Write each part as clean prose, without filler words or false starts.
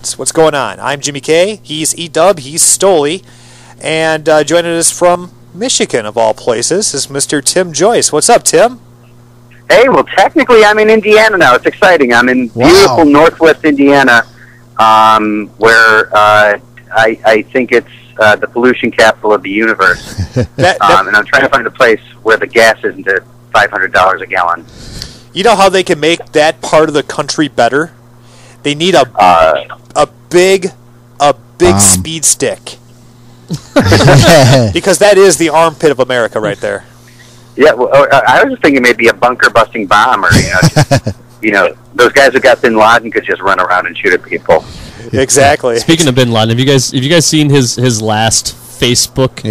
Sports. What's going on? I'm Jimmy K. He's E-Dub. He's Stoley. And joining us from Michigan, of all places, is Mr. Tim Joyce. What's up, Tim? Hey, well, technically I'm in Indiana now. It's exciting. I'm in beautiful northwest Indiana, where I think it's the pollution capital of the universe. And I'm trying to find a place where the gas isn't at $500 a gallon. You know how they can make that part of the country better? They need a big speed stick. Because that is the armpit of America right there. Yeah, well, I was just thinking maybe a bunker-busting bomb, or those guys who got Bin Laden could just run around and shoot at people. Exactly. Speaking of Bin Laden, have you guys seen his last Facebook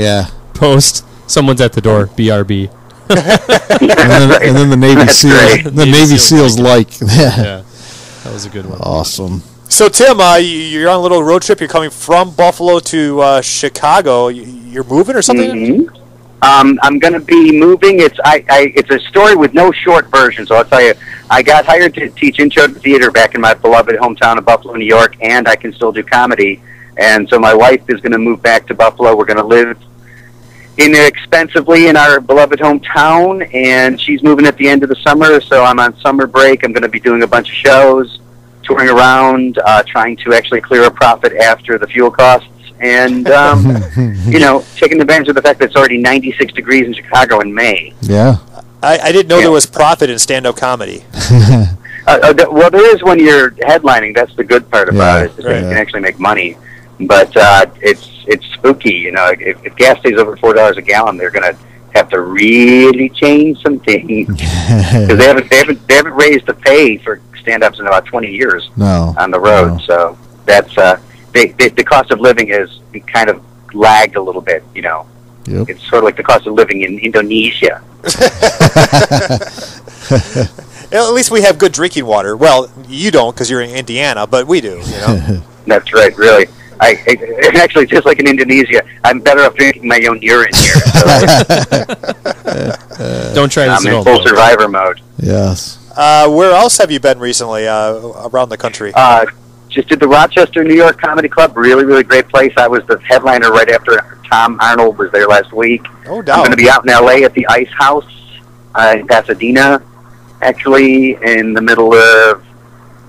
post? Someone's at the door. BRB. and then the Navy SEALs. The Navy SEALs yeah, that was a good one. Awesome. So Tim, you're on a little road trip. You're coming from Buffalo to Chicago. You're moving or something? Mm-hmm. I'm going to be moving. It's a story with no short version. So I'll tell you, I got hired to teach intro to theater back in my beloved hometown of Buffalo, New York, and I can still do comedy. And so my wife is going to move back to Buffalo. We're going to live inexpensively in our beloved hometown, and she's moving at the end of the summer, so I'm on summer break. I'm going to be doing a bunch of shows, touring around, trying to actually clear a profit after the fuel costs, and taking advantage of the fact that it's already 96 degrees in Chicago in May. Yeah. I didn't know there was profit in stand-up comedy. Well, there is when you're headlining. That's the good part about it, is that you can actually make money. But it's spooky, If gas stays over $4 a gallon, they're going to have to really change some things because they haven't raised the pay for stand-ups in about 20 years on the road. No. So that's the cost of living has kind of lagged a little bit. Yep. It's sort of like the cost of living in Indonesia. At least we have good drinking water. Well, you don't because you're in Indiana, but we do. That's right, really. I actually, just like in Indonesia, I'm better off drinking my own urine here. So don't try this. I'm in full survivor mode. Yes. Where else have you been recently around the country? Just did the Rochester, New York Comedy Club. Really, really great place. I was the headliner right after Tom Arnold was there last week. Oh, doubt. I'm going to be out in L.A. at the Ice House in Pasadena, actually, in the middle of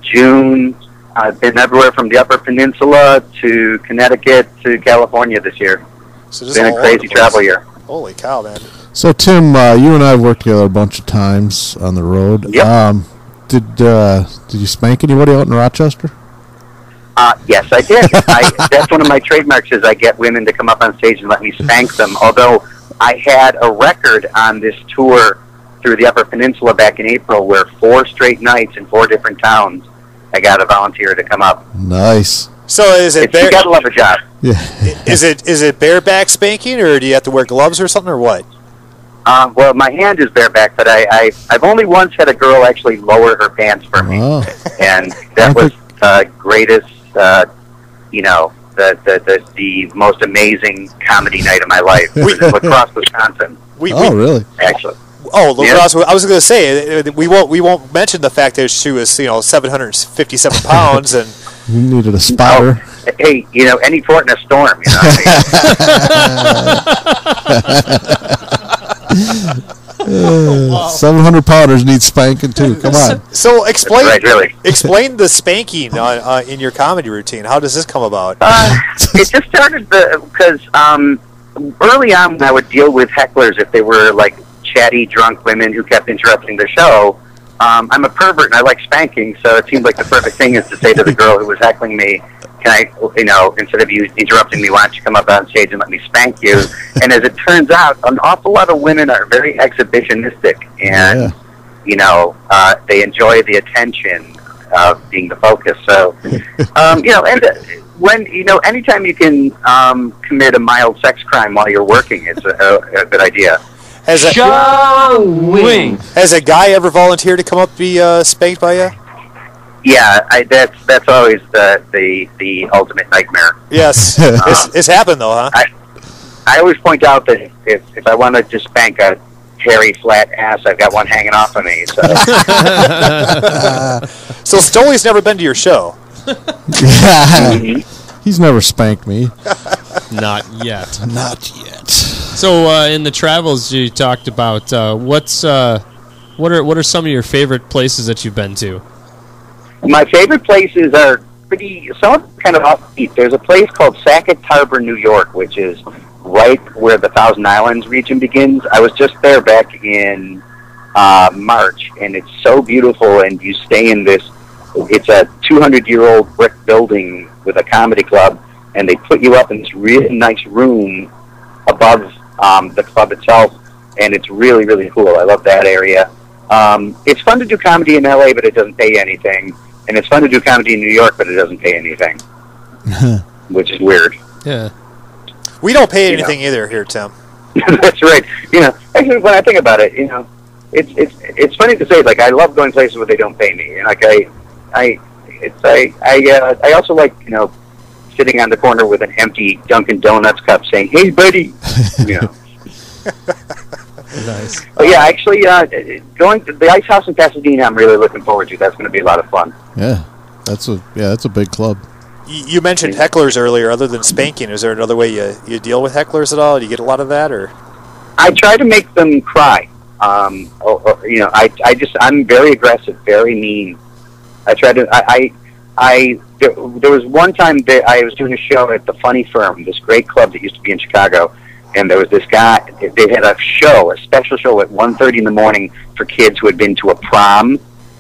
June. I've been everywhere from the Upper Peninsula to Connecticut to California this year. So it's been a crazy travel year. Holy cow, man. So, Tim, you and I have worked together a bunch of times on the road. Yep. Did you spank anybody out in Rochester? Yes, I did. That's one of my trademarks is I get women to come up on stage and let me spank them, although I had a record on this tour through the Upper Peninsula back in April where 4 straight nights in 4 different towns I got a volunteer to come up. Nice. So is it you gotta love a job. Yeah. Is it bareback spanking, or do you have to wear gloves or something, or what? Well, my hand is bareback, but I've only once had a girl actually lower her pants for me, and that was the greatest, the most amazing comedy night of my life. It was in La Crosse, Wisconsin. Really? Actually. Oh, yeah. I was going to say we won't mention the fact that she was 757 pounds and you needed a spotter. Oh, hey, any port in a storm. 700 pounders need spanking too. Come on. So explain really. Explain the spanking in your comedy routine. How does this come about? It just started because early on when I would deal with hecklers if they were like chatty, drunk women who kept interrupting the show. I'm a pervert and I like spanking, so it seemed like the perfect thing is to say to the girl who was heckling me, can I, instead of you interrupting me, why don't you come up on stage and let me spank you? And as it turns out, an awful lot of women are very exhibitionistic, and, they enjoy the attention of being the focus. So, anytime you can commit a mild sex crime while you're working, it's a good idea. Has a guy ever volunteered to come up be spanked by you? Yeah, that's always the ultimate nightmare. Yes, it's happened though, huh? I always point out that if I want to just spank a hairy flat ass, I've got one hanging off of me. So, so Stoley's never been to your show. Yeah. He's never spanked me. Not yet. Not yet. So in the travels you talked about, what are some of your favorite places that you've been to? My favorite places are some kind of offbeat. There's a place called Sackett Harbor, New York, which is right where the Thousand Islands region begins. I was just there back in March, and it's so beautiful, and you stay in this, it's a 200-year-old brick building with a comedy club, and they put you up in this really nice room above the club itself, and it's really, really cool. I love that area. It's fun to do comedy in LA, but it doesn't pay anything. And it's fun to do comedy in New York, but it doesn't pay anything, which is weird. Yeah. We don't pay anything either here, Tim. That's right. Actually, when I think about it, it's funny to say. Like, I love going places where they don't pay me, and like I also like sitting on the corner with an empty Dunkin' Donuts cup, saying, "Hey, buddy," Nice. Oh yeah, actually, going to the Ice House in Pasadena, I'm really looking forward to. That's going to be a lot of fun. Yeah, that's a big club. You mentioned hecklers earlier. Other than spanking, is there another way you deal with hecklers at all? Do you get a lot of that, or? I try to make them cry. I'm very aggressive, very mean. I try to. There was one time that I was doing a show at the Funny Firm, this great club that used to be in Chicago. And there was this guy, they had a special show at 1:30 in the morning for kids who had been to a prom.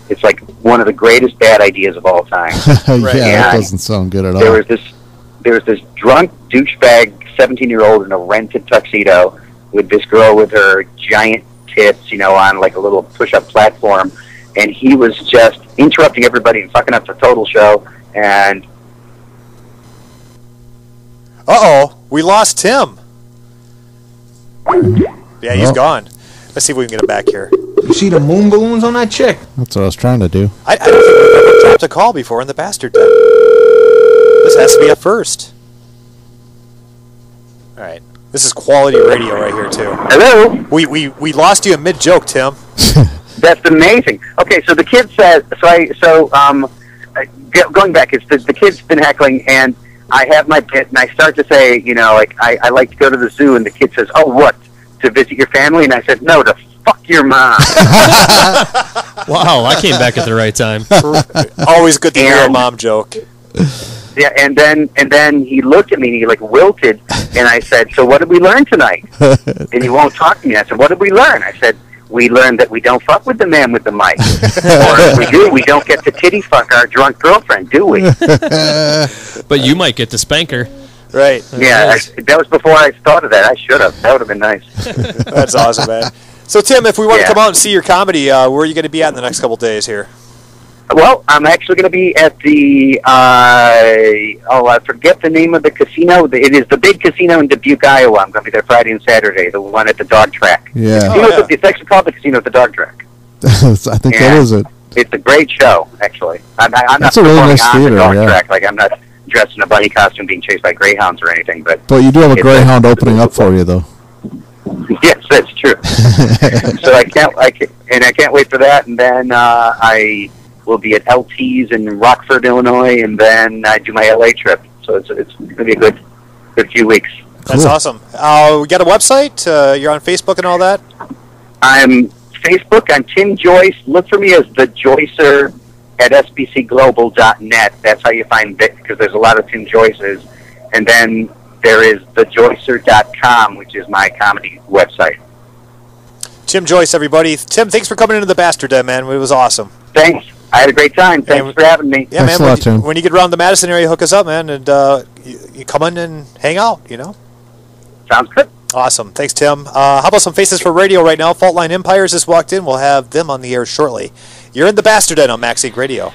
It's like one of the greatest bad ideas of all time. Right. Yeah, that doesn't sound good at all. There was this drunk douchebag 17-year-old in a rented tuxedo with this girl with her giant tits, on like a little push-up platform. And he was just interrupting everybody and fucking up the total show. And we lost Tim. Yeah, he's gone. Let's see if we can get him back here. You see the moon balloons on that chick? That's what I was trying to do. I don't think we've ever dropped a call before in the Bastard Den. This has to be a first. All right. This is quality radio right here, too. Hello? We lost you in mid-joke, Tim. That's amazing. Okay, so the kid said, going back, it's the kid's been heckling, and I have my bit, and I start to say, I like to go to the zoo, and the kid says, "Oh, what, to visit your family?" And I said, "No, to fuck your mom." Wow, I came back at the right time. Always good to hear a mom joke. Yeah, and then he looked at me, and he wilted, and I said, "So what did we learn tonight?" And he won't talk to me. I said, "What did we learn?" I said, "We learned that we don't fuck with the man with the mic. Or if we do, we don't get to titty fuck our drunk girlfriend, do we?" But you might get to spank her. Right. Yeah, that was before I thought of that. I should have. That would have been nice. That's awesome, man. So, Tim, if we want to come out and see your comedy, where are you going to be at in the next couple days here? Well, I'm actually going to be at the, I forget the name of the casino. It is the big casino in Dubuque, Iowa. I'm going to be there Friday and Saturday, the one at the dog track. Yeah. It's actually called the casino at the dog track. I think that is it. It's a great show, actually. I'm not That's a really nice theater, the dog track. Like, I'm not dressed in a bunny costume being chased by greyhounds or anything. But you do have a greyhound opening up for you, though. Yes, that's true. So I can't wait for that. And then I will be at LT's in Rockford, Illinois, and then I do my LA trip. So it's going to be a good few weeks. That's awesome. We got a website? You're on Facebook and all that? I'm Facebook. I'm Tim Joyce. Look for me as the Joycer at sbcglobal.net. That's how you find it, because there's a lot of Tim Joyces. And then there is thejoycer.com, which is my comedy website. Tim Joyce, everybody. Tim, thanks for coming into the Bastard Den, man. It was awesome. Thanks. I had a great time. Thanks for having me. Yeah, Thanks man. a lot, Tim. When you get around the Madison area, hook us up, man, and you come in and hang out, Sounds good. Awesome. Thanks, Tim. How about some Faces for Radio right now? Fault Line Empires just walked in. We'll have them on the air shortly. You're in the Bastard Den on Max Inc. Radio.